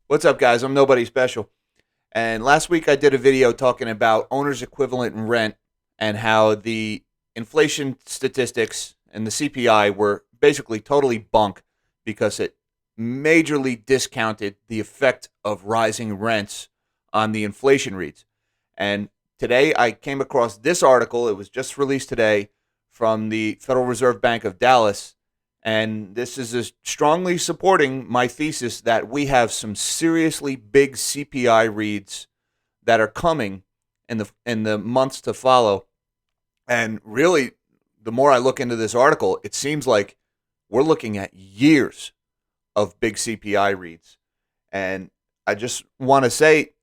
What's up, guys? I'm nobody special. And last week I did a video talking about owner's equivalent rent and how the inflation statistics and the CPI were basically totally bunk because it majorly discounted the effect of rising rents on the inflation reads. And today I came across this article. It was just released today from the Federal Reserve Bank of Dallas, and this is strongly supporting my thesis that we have some seriously big CPI reads that are coming in the months to follow. And really, the more I look into this article, it seems like we're looking at years of big CPI reads. And I just want to say,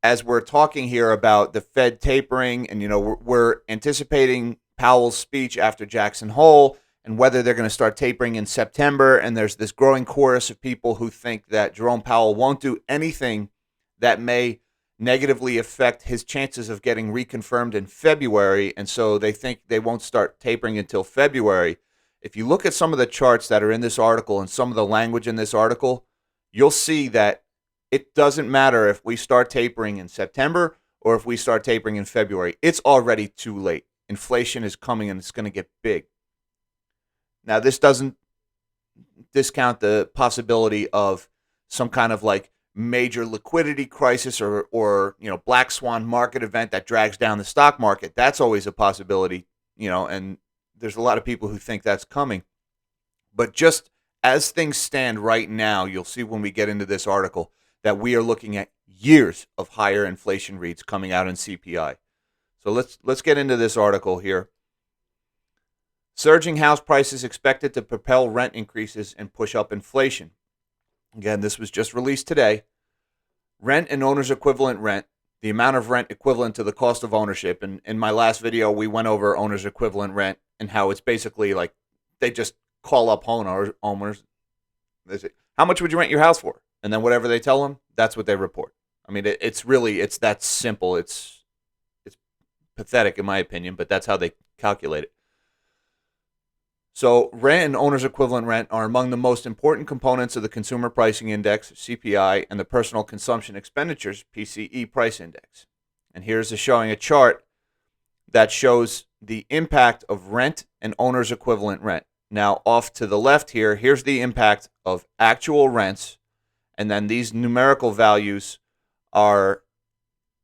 as we're talking here about the Fed tapering, and we're anticipating Powell's speech after Jackson Hole, and whether they're going to start tapering in September. And there's this growing chorus of people who think that Jerome Powell won't do anything that may negatively affect his chances of getting reconfirmed in February. And so they think they won't start tapering until February. If you look at some of the charts that are in this article and some of the language in this article, you'll see that it doesn't matter if we start tapering in September or if we start tapering in February. It's already too late. Inflation is coming and it's going to get big. Now, this doesn't discount the possibility of some kind of like major liquidity crisis or black swan market event that drags down the stock market. That's always a possibility, and there's a lot of people who think that's coming. But just as things stand right now, you'll see when we get into this article that we are looking at years of higher inflation reads coming out in CPI. So let's get into this article here. Surging house prices expected to propel rent increases and push up inflation. Again, this was just released today. Rent and owner's equivalent rent, the amount of rent equivalent to the cost of ownership. And in my last video, we went over owner's equivalent rent and how it's basically like they just call up owners. They say, how much would you rent your house for? And then whatever they tell them, that's what they report. I mean, it's that simple. It's pathetic in my opinion, but that's how they calculate it. So rent and owner's equivalent rent are among the most important components of the Consumer Pricing Index, CPI, and the Personal Consumption Expenditures, PCE, price index. And here's showing a chart that shows the impact of rent and owner's equivalent rent. Now, off to the left here, here's the impact of actual rents, and then these numerical values are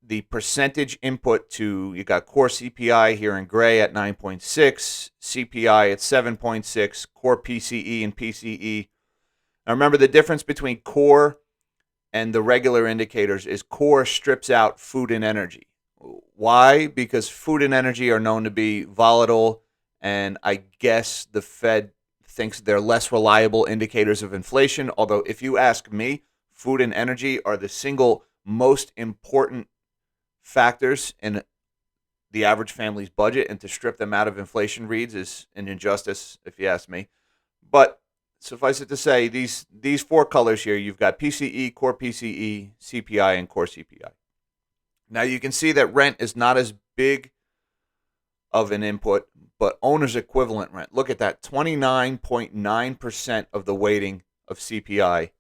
the percentage input to, you got core CPI here in gray at 9.6, CPI at 7.6, core PCE and PCE. Now remember, the difference between core and the regular indicators is core strips out food and energy. Why? Because food and energy are known to be volatile, and I guess the Fed thinks they're less reliable indicators of inflation. Although if you ask me, food and energy are the single most important factors in the average family's budget, and to strip them out of inflation reads is an injustice, if you ask me. But suffice it to say, these four colors here, you've got PCE, core PCE, CPI, and core CPI. Now you can see that rent is not as big of an input, but owner's equivalent rent, look at that, 29.9% of the weighting of CPI,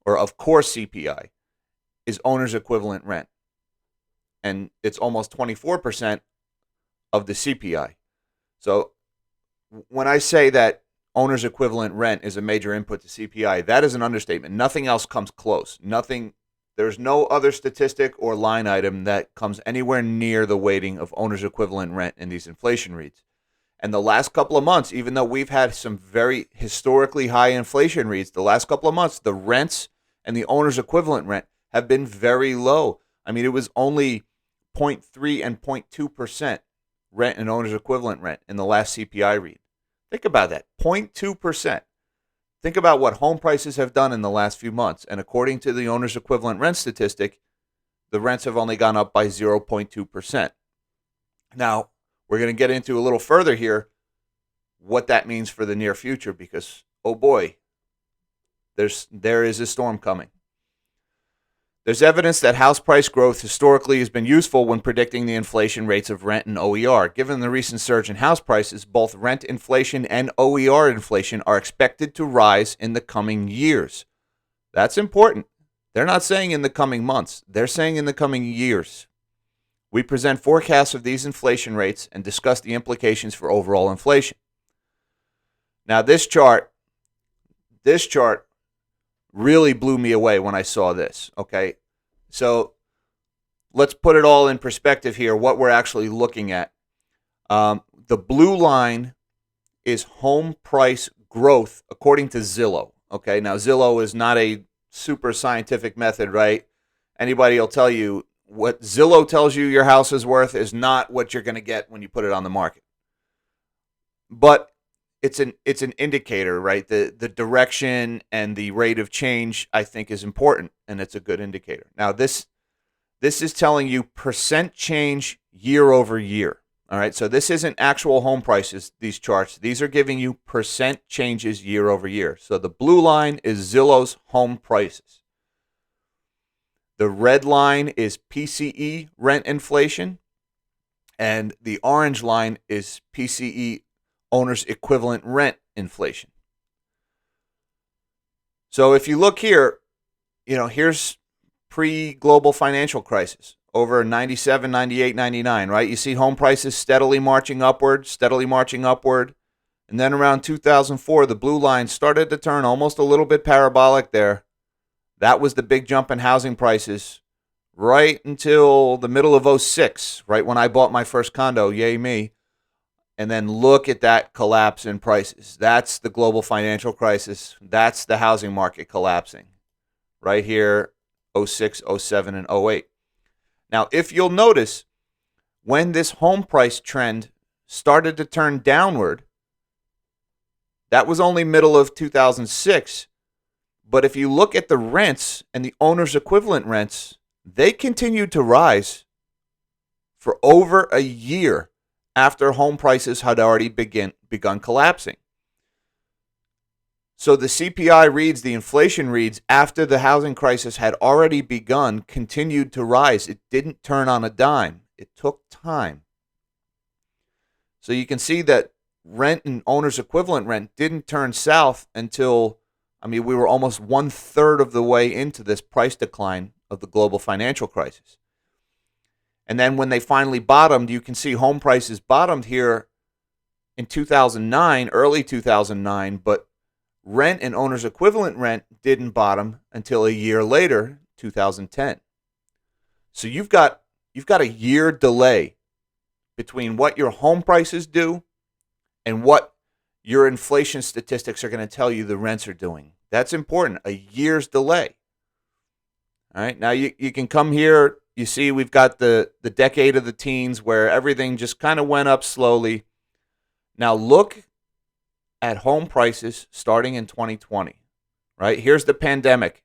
or of core CPI, is owner's equivalent rent. And it's almost 24% of the CPI. So when I say that owner's equivalent rent is a major input to CPI, that is an understatement. Nothing else comes close. There's no other statistic or line item that comes anywhere near the weighting of owner's equivalent rent in these inflation reads. And the last couple of months, even though we've had some very historically high inflation reads, the last couple of months, the rents and the owner's equivalent rent have been very low. I mean, it was only 0.3 and 0.2% rent and owner's equivalent rent in the last CPI read. Think about that, 0.2%. Think about what home prices have done in the last few months. And according to the owner's equivalent rent statistic, the rents have only gone up by 0.2%. Now, we're going to get into a little further here what that means for the near future, because, oh boy, there is a storm coming. There's evidence that house price growth historically has been useful when predicting the inflation rates of rent and OER. Given the recent surge in house prices, both rent inflation and OER inflation are expected to rise in the coming years. That's important. They're not saying in the coming months. They're saying in the coming years. We present forecasts of these inflation rates and discuss the implications for overall inflation. Now, this chart really blew me away when I saw this, okay? So let's put it all in perspective here, what we're actually looking at. The blue line is home price growth according to Zillow, okay? Now, Zillow is not a super scientific method, right? Anybody will tell you what Zillow tells you your house is worth is not what you're going to get when you put it on the market. But it's an indicator, right? The direction and the rate of change, I think, is important, and it's a good indicator. Now, this is telling you percent change year over year. All right, so this isn't actual home prices, these charts. These are giving you percent changes year over year. So the blue line is Zillow's home prices. The red line is PCE rent inflation, and the orange line is PCE owner's equivalent rent inflation. So if you look here, here's pre-global financial crisis, over 97, 98, 99, right? You see home prices steadily marching upward. And then around 2004, the blue line started to turn almost a little bit parabolic there. That was the big jump in housing prices right until the middle of 06, right when I bought my first condo, yay me. And then look at that collapse in prices. That's the global financial crisis. That's the housing market collapsing right here, 06, 07, and 08. Now, if you'll notice, when this home price trend started to turn downward, that was only middle of 2006. But if you look at the rents and the owner's equivalent rents, they continued to rise for over a year after home prices had already begun collapsing. So the CPI reads, the inflation reads, after the housing crisis had already begun, continued to rise. It didn't turn on a dime. It took time. So you can see that rent and owner's equivalent rent didn't turn south until, we were almost 1/3 of the way into this price decline of the global financial crisis. And then when they finally bottomed, you can see home prices bottomed here in 2009, early 2009, but rent and owner's equivalent rent didn't bottom until a year later, 2010. So you've got a year delay between what your home prices do and what your inflation statistics are going to tell you the rents are doing. That's important, a year's delay. All right, now you can come here. You see we've got the decade of the teens where everything just kind of went up slowly. Now look at home prices starting in 2020, right? Here's the pandemic,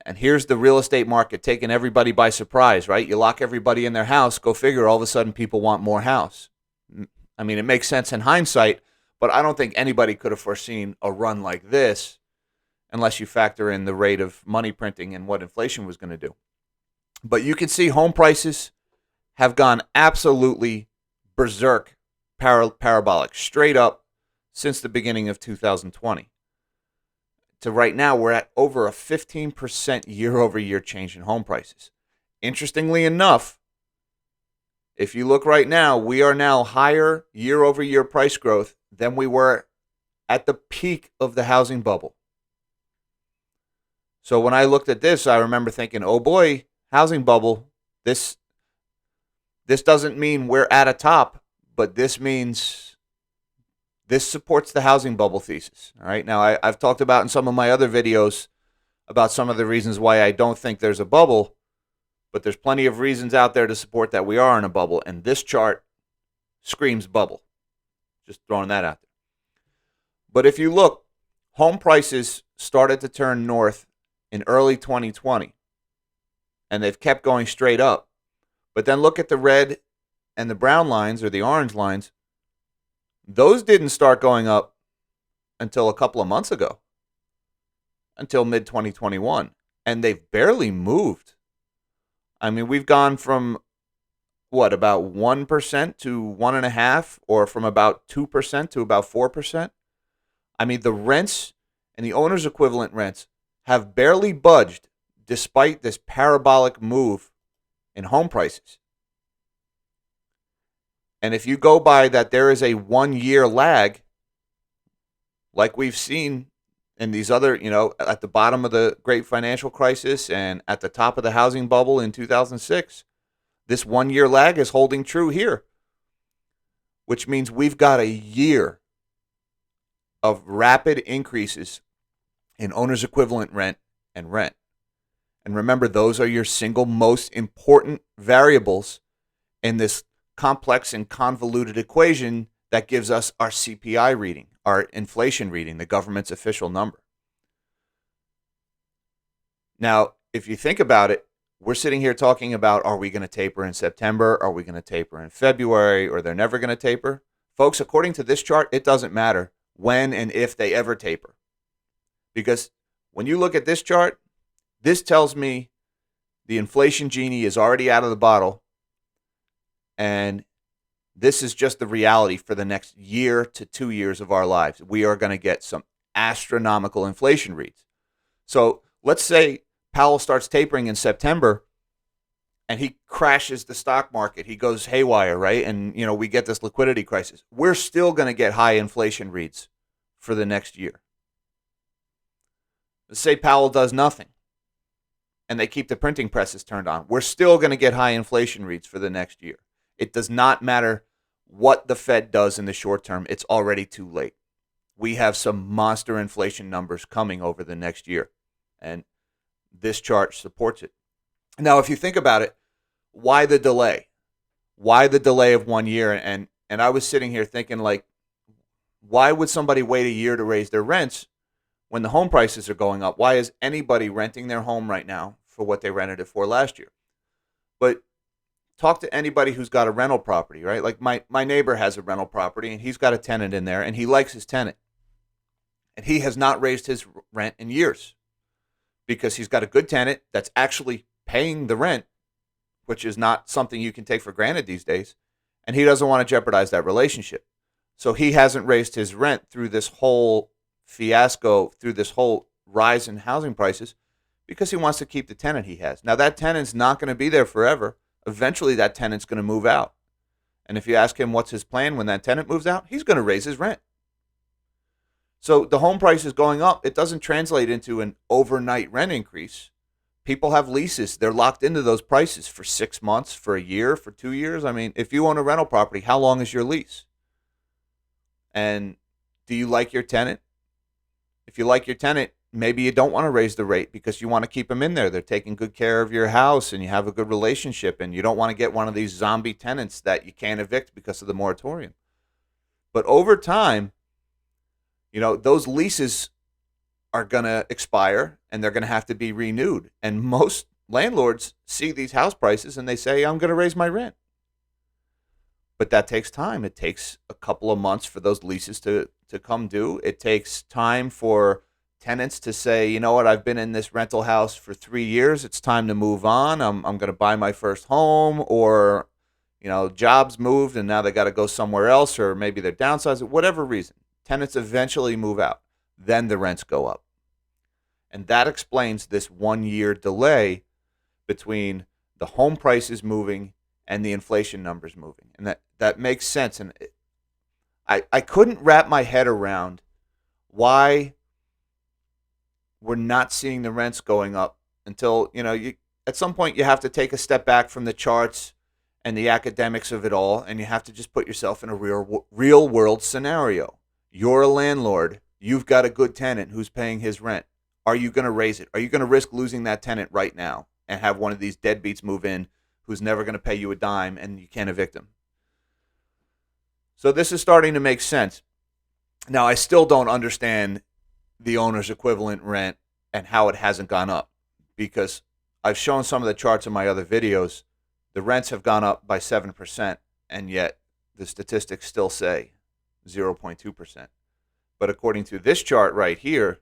and here's the real estate market taking everybody by surprise, right? You lock everybody in their house, go figure, all of a sudden people want more house. It makes sense in hindsight, but I don't think anybody could have foreseen a run like this unless you factor in the rate of money printing and what inflation was going to do. But you can see home prices have gone absolutely berserk, parabolic, straight up, since the beginning of 2020. To right now, we're at over a 15% year-over-year change in home prices. Interestingly enough, if you look right now, we are now higher year-over-year price growth than we were at the peak of the housing bubble. So when I looked at this, I remember thinking, oh boy, housing bubble, this doesn't mean we're at a top, but this means this supports the housing bubble thesis. All right. Now, I've talked about in some of my other videos about some of the reasons why I don't think there's a bubble, but there's plenty of reasons out there to support that we are in a bubble. And this chart screams bubble. Just throwing that out there. But if you look, home prices started to turn north in early 2020, and they've kept going straight up. But then look at the red and the brown lines, or the orange lines. Those didn't start going up until a couple of months ago, until mid-2021, and they've barely moved. We've gone from, about 1% to 1.5%, or from about 2% to about 4%. The rents and the owner's equivalent rents have barely budged despite this parabolic move in home prices. And if you go by that there is a 1-year lag, like we've seen in these other, at the bottom of the great financial crisis and at the top of the housing bubble in 2006, this 1-year lag is holding true here, which means we've got a year of rapid increases in owner's equivalent rent and rent. And remember, those are your single most important variables in this complex and convoluted equation that gives us our CPI reading, our inflation reading, the government's official number. Now, if you think about it, we're sitting here talking about, are we going to taper in September? Are we going to taper in February? Or they're never going to taper? Folks, according to this chart, it doesn't matter when and if they ever taper. Because when you look at this chart, this tells me the inflation genie is already out of the bottle. And this is just the reality for the next year to 2 years of our lives. We are going to get some astronomical inflation reads. So let's say Powell starts tapering in September and he crashes the stock market. He goes haywire, right? And, we get this liquidity crisis. We're still going to get high inflation reads for the next year. Let's say Powell does nothing and they keep the printing presses turned on. We're still going to get high inflation reads for the next year. It does not matter what the Fed does in the short term. It's already too late. We have some monster inflation numbers coming over the next year, and this chart supports it. Now, if you think about it, why the delay? Why the delay of 1 year? And I was sitting here thinking, why would somebody wait a year to raise their rents when the home prices are going up? Why is anybody renting their home right now for what they rented it for last year? But talk to anybody who's got a rental property, right? Like my neighbor has a rental property and he's got a tenant in there and he likes his tenant. And he has not raised his rent in years because he's got a good tenant that's actually paying the rent, which is not something you can take for granted these days. And he doesn't want to jeopardize that relationship. So he hasn't raised his rent through this whole fiasco, through this whole rise in housing prices, because he wants to keep the tenant he has. Now, that tenant's not going to be there forever. Eventually, that tenant's going to move out. And if you ask him what's his plan when that tenant moves out, he's going to raise his rent. So the home price is going up. It doesn't translate into an overnight rent increase. People have leases. They're locked into those prices for 6 months, for a year, for 2 years. I mean, if you own a rental property, how long is your lease? And do you like your tenant? If you like your tenant, maybe you don't want to raise the rate because you want to keep them in there. They're taking good care of your house and you have a good relationship and you don't want to get one of these zombie tenants that you can't evict because of the moratorium. But over time, those leases are going to expire and they're going to have to be renewed. And most landlords see these house prices and they say, I'm going to raise my rent. But that takes time. It takes a couple of months for those leases to come due. It takes time for tenants to say, you know what, I've been in this rental house for 3 years. It's time to move on. I'm going to buy my first home, or, jobs moved and now they got to go somewhere else, or maybe they're downsizing, whatever reason. Tenants eventually move out. Then the rents go up. And that explains this 1 year delay between the home prices moving and the inflation numbers moving. And that makes sense. And I couldn't wrap my head around why we're not seeing the rents going up until, at some point you have to take a step back from the charts and the academics of it all, and you have to just put yourself in a real world scenario. You're a landlord. You've got a good tenant who's paying his rent. Are you going to raise it? Are you going to risk losing that tenant right now and have one of these deadbeats move in who's never going to pay you a dime and you can't evict him? So this is starting to make sense. Now, I still don't understand the owner's equivalent rent and how it hasn't gone up, because I've shown some of the charts in my other videos. The rents have gone up by 7%, and yet the statistics still say 0.2%. But according to this chart right here,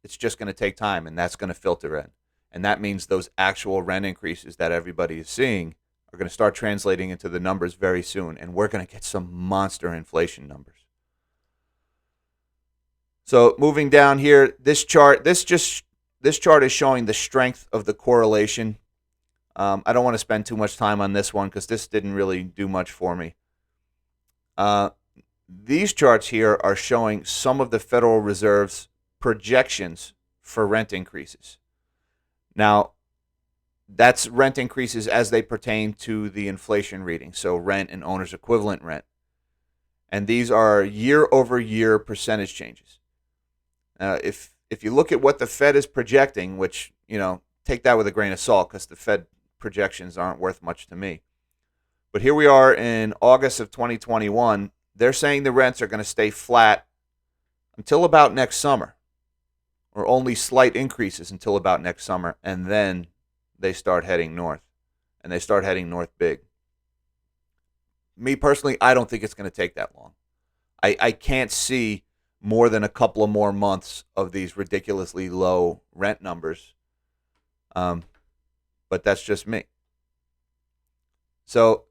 it's just going to take time, and that's going to filter in. And that means those actual rent increases that everybody is seeing are going to start translating into the numbers very soon, and we're going to get some monster inflation numbers. So moving down here, this chart, this just this chart is showing the strength of the correlation. I don't want to spend too much time on this one because this didn't really do much for me. These charts here are showing some of the Federal Reserve's projections for rent increases. Now, that's rent increases as they pertain to the inflation reading, so rent and owner's equivalent rent. And these are year-over-year percentage changes. If you look at what the Fed is projecting, which, take that with a grain of salt because the Fed projections aren't worth much to me. But here we are in August of 2021. They're saying the rents are going to stay flat until about next summer, or only slight increases until about next summer, and then they start heading north, and they start heading north big. Me personally, I don't think it's going to take that long. I can't see more than a couple of more months of these ridiculously low rent numbers, but that's just me. So,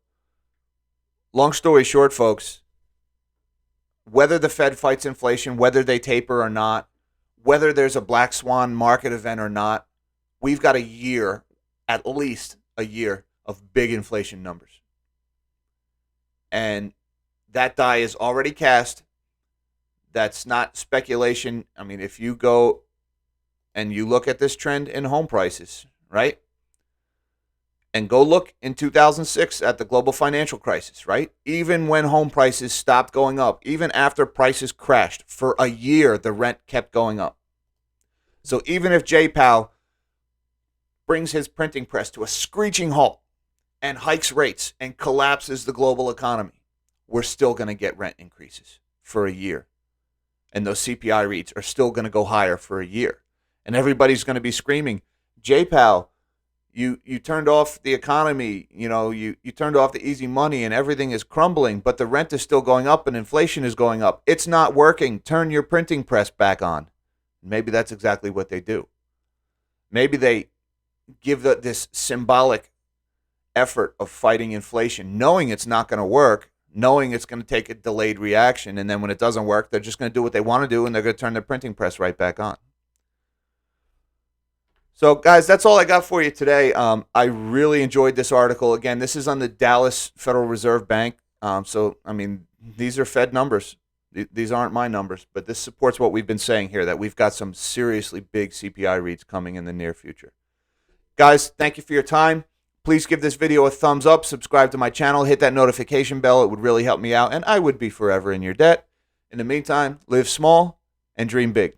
long story short, folks, whether the Fed fights inflation, whether they taper or not, whether there's a black swan market event or not, we've got a year, at least a year, of big inflation numbers. And that die is already cast. That's not speculation. I mean, if you go and you look at this trend in home prices, right? And go look in 2006 at the global financial crisis, right? Even when home prices stopped going up, even after prices crashed, for a year, the rent kept going up. So even if Jay Powell brings his printing press to a screeching halt and hikes rates and collapses the global economy, we're still going to get rent increases for a year. And those CPI reads are still going to go higher for a year. And everybody's going to be screaming, Jay Powell, you turned off the economy, you turned off the easy money and everything is crumbling, but the rent is still going up and inflation is going up. It's not working. Turn your printing press back on. Maybe that's exactly what they do. Maybe they give this symbolic effort of fighting inflation, knowing it's not going to work, knowing it's going to take a delayed reaction, and then when it doesn't work, they're just going to do what they want to do, and they're going to turn their printing press right back on. So, guys, that's all I got for you today. I really enjoyed this article. Again, this is on the Dallas Federal Reserve Bank. These are Fed numbers. These aren't my numbers, but this supports what we've been saying here, that we've got some seriously big CPI reads coming in the near future. Guys, thank you for your time. Please give this video a thumbs up, subscribe to my channel, hit that notification bell. It would really help me out, and I would be forever in your debt. In the meantime, live small and dream big.